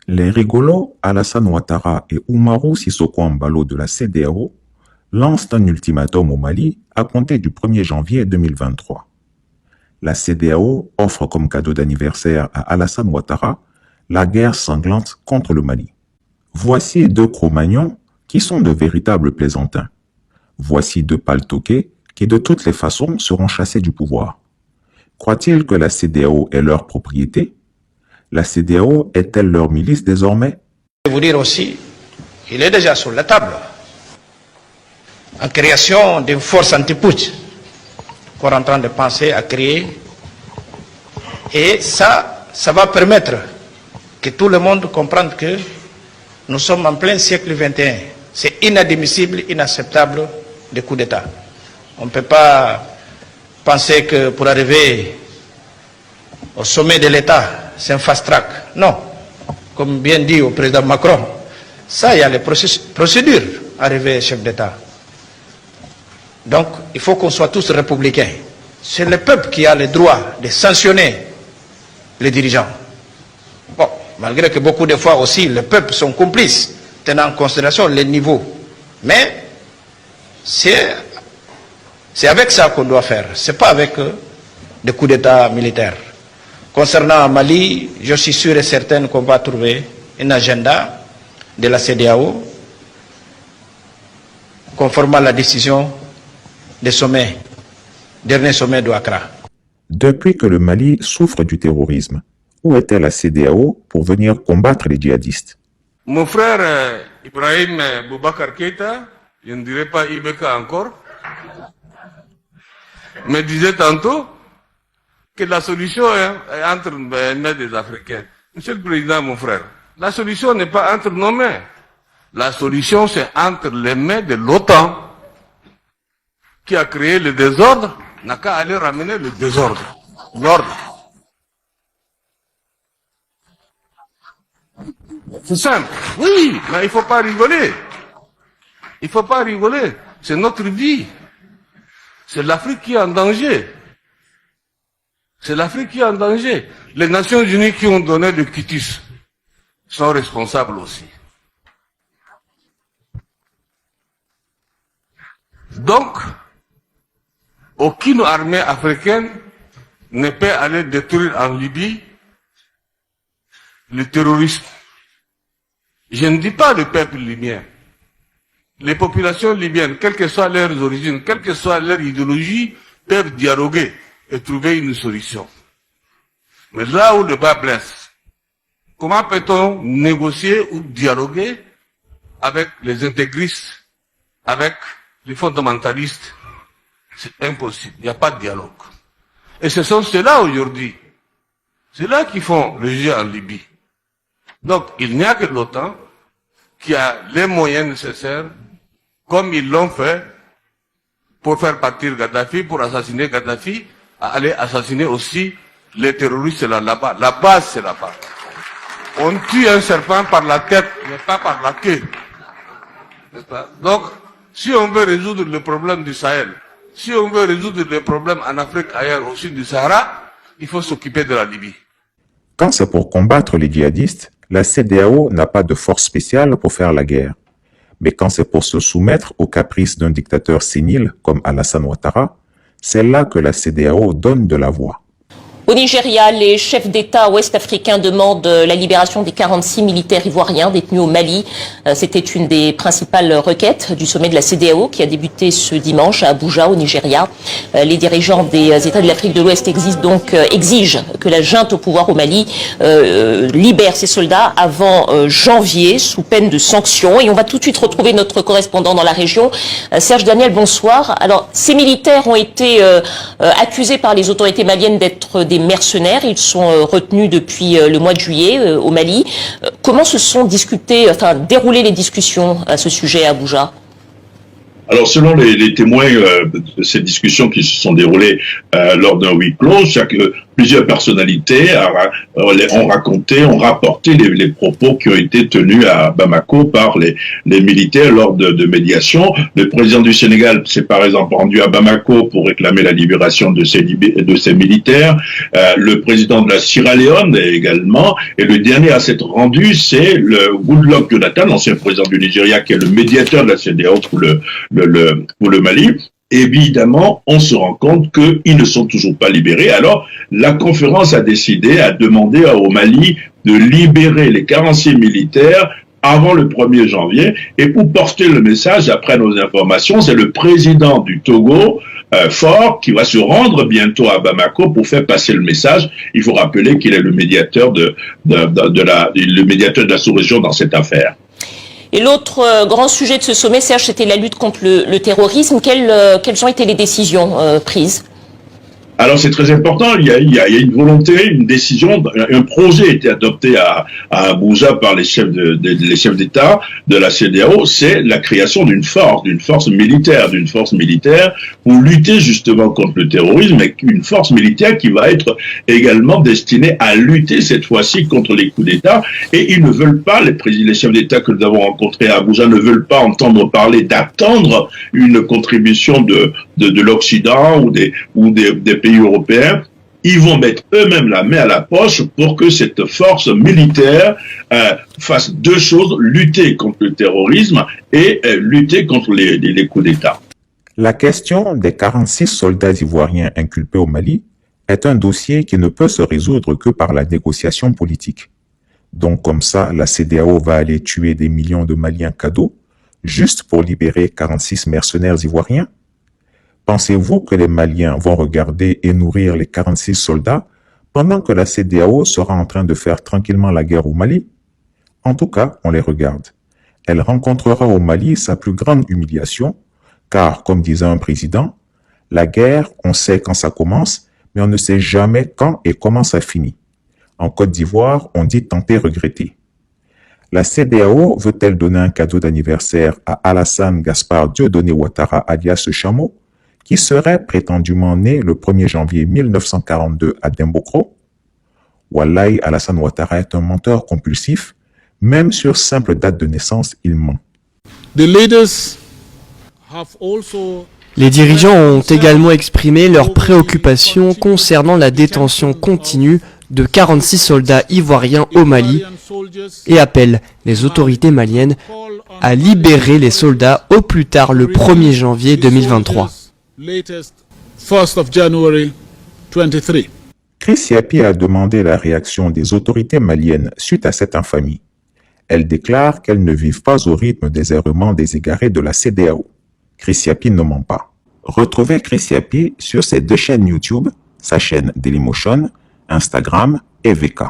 Les rigolos Alassane Ouattara et Oumarou Sissoko Embalo de la CEDEAO lancent un ultimatum au Mali à compter du 1er janvier 2023. La CEDEAO offre comme cadeau d'anniversaire à Alassane Ouattara la guerre sanglante contre le Mali. Voici deux Cro-Magnons qui sont de véritables plaisantins. Voici deux paltoqués qui de toutes les façons seront chassés du pouvoir. Croient-ils que la CEDEAO est leur propriété? La CEDEAO est-elle leur milice désormais? Je vais vous dire aussi, il est déjà sur la table, en création d'une force anti-putsch qu'on est en train de penser à créer. Et ça va permettre que tout le monde comprenne que nous sommes en plein siècle XXI. C'est inadmissible, inacceptable des coups d'État. On ne peut pas penser que pour arriver au sommet de l'État, c'est un fast-track. Non. Comme bien dit au président Macron, ça, il y a les procédures arriver chef d'État. Donc, il faut qu'on soit tous républicains. C'est le peuple qui a le droit de sanctionner les dirigeants. Bon, malgré que beaucoup de fois aussi, les peuples sont complices, tenant en considération les niveaux. Mais, c'est avec ça qu'on doit faire. C'est pas avec des coups d'État militaires. Concernant Mali, je suis sûr et certain qu'on va trouver un agenda de la CEDEAO conformément à la décision des sommets, dernier sommet de Accra. Depuis que le Mali souffre du terrorisme, où était la CEDEAO pour venir combattre les djihadistes? Mon frère Ibrahim Boubacar Keïta, je ne dirais pas Ibeka encore, me disait tantôt que la solution est entre les mains des Africains. Monsieur le Président, mon frère, la solution n'est pas entre nos mains. La solution, c'est entre les mains de l'OTAN, qui a créé le désordre, n'a qu'à aller ramener le désordre, l'ordre. C'est simple. Oui, mais il ne faut pas rigoler. Il ne faut pas rigoler. C'est notre vie. C'est l'Afrique qui est en danger. C'est l'Afrique qui est en danger. Les Nations Unies qui ont donné le quitus sont responsables aussi. Donc, aucune armée africaine ne peut aller détruire en Libye le terrorisme. Je ne dis pas le peuple libyen. Les populations libyennes, quelles que soient leurs origines, quelle que soit leur idéologie, peuvent dialoguer et trouver une solution. Mais là où le bas blesse, comment peut-on négocier ou dialoguer avec les intégristes, avec les fondamentalistes? C'est impossible, il n'y a pas de dialogue. Et ce sont ceux-là aujourd'hui, ceux-là qui font le jeu en Libye. Donc il n'y a que l'OTAN qui a les moyens nécessaires, comme ils l'ont fait pour faire partir Kadhafi, pour assassiner Kadhafi, à aller assassiner aussi les terroristes là-bas. La base, c'est là-bas. On tue un serpent par la tête, mais pas par la queue. N'est-ce pas? Donc, si on veut résoudre le problème du Sahel, si on veut résoudre les problèmes en Afrique, ailleurs, au sud du Sahara, il faut s'occuper de la Libye. Quand c'est pour combattre les djihadistes, la CEDEAO n'a pas de force spéciale pour faire la guerre. Mais quand c'est pour se soumettre aux caprices d'un dictateur sénile comme Alassane Ouattara, c'est là que la CEDEAO donne de la voix. Au Nigeria, les chefs d'État ouest-africains demandent la libération des 46 militaires ivoiriens détenus au Mali. C'était une des principales requêtes du sommet de la CEDEAO qui a débuté ce dimanche à Abuja, au Nigeria. Les dirigeants des États de l'Afrique de l'Ouest exigent que la junte au pouvoir au Mali libère ses soldats avant janvier, sous peine de sanctions. Et on va tout de suite retrouver notre correspondant dans la région, Serge Daniel, bonsoir. Alors, ces militaires ont été accusés par les autorités maliennes d'être des mercenaires. Ils sont retenus depuis le mois de juillet au Mali. Comment se sont déroulées les discussions à ce sujet à Abuja? Alors, selon les témoins de ces discussions qui se sont déroulées lors d'un huis clos, plusieurs personnalités ont rapporté les propos qui ont été tenus à Bamako par les militaires lors de médiation. Le président du Sénégal s'est par exemple rendu à Bamako pour réclamer la libération de ces militaires. Le président de la Sierra Leone également. Et le dernier à s'être rendu, c'est le Goodluck Jonathan, ancien président du Nigeria, qui est le médiateur de la CEDEAO pour le Mali. Évidemment, on se rend compte qu'ils ne sont toujours pas libérés. Alors, la conférence a demandé au Mali de libérer les 46 militaires avant le 1er janvier. Et pour porter le message, après nos informations, c'est le président du Togo, Faure, qui va se rendre bientôt à Bamako pour faire passer le message. Il faut rappeler qu'il est le médiateur de la sous-région dans cette affaire. Et l'autre grand sujet de ce sommet, Serge, c'était la lutte contre le terrorisme. Quelles ont été les décisions prises ? Alors c'est très important, il y a une volonté, une décision, un projet a été adopté à Abuja par les chefs d'État de la CEDEAO, c'est la création d'une force militaire pour lutter justement contre le terrorisme, et une force militaire qui va être également destinée à lutter cette fois-ci contre les coups d'État. Et ils ne veulent pas, les chefs d'État que nous avons rencontrés à Abuja ne veulent pas entendre parler d'attendre une contribution de l'Occident ou des pays européens. Ils vont mettre eux-mêmes la main à la poche pour que cette force militaire fasse deux choses, lutter contre le terrorisme et lutter contre les coups d'État. La question des 46 soldats ivoiriens inculpés au Mali est un dossier qui ne peut se résoudre que par la négociation politique. Donc comme ça, la CEDEAO va aller tuer des millions de Maliens cadeaux juste pour libérer 46 mercenaires ivoiriens? Pensez-vous que les Maliens vont regarder et nourrir les 46 soldats pendant que la CEDEAO sera en train de faire tranquillement la guerre au Mali? En tout cas, on les regarde. Elle rencontrera au Mali sa plus grande humiliation, car, comme disait un président, la guerre, on sait quand ça commence, mais on ne sait jamais quand et comment ça finit. En Côte d'Ivoire, on dit tenter regretter. La CEDEAO veut-elle donner un cadeau d'anniversaire à Alassane Gaspard Dieudonné Ouattara alias Chameau, qui serait prétendument né le 1er janvier 1942 à Dembokro? Wallahi, Alassane Ouattara est un menteur compulsif. Même sur simple date de naissance, il ment. Les dirigeants ont également exprimé leurs préoccupations concernant la détention continue de 46 soldats ivoiriens au Mali et appellent les autorités maliennes à libérer les soldats au plus tard le 1er janvier 2023. Chris Yapi a demandé la réaction des autorités maliennes suite à cette infamie. Elles déclarent qu'elles ne vivent pas au rythme des errements des égarés de la CEDEAO. Chris Yapi ne ment pas. Retrouvez Chris Yapi sur ses deux chaînes YouTube, sa chaîne Dailymotion, Instagram et VK.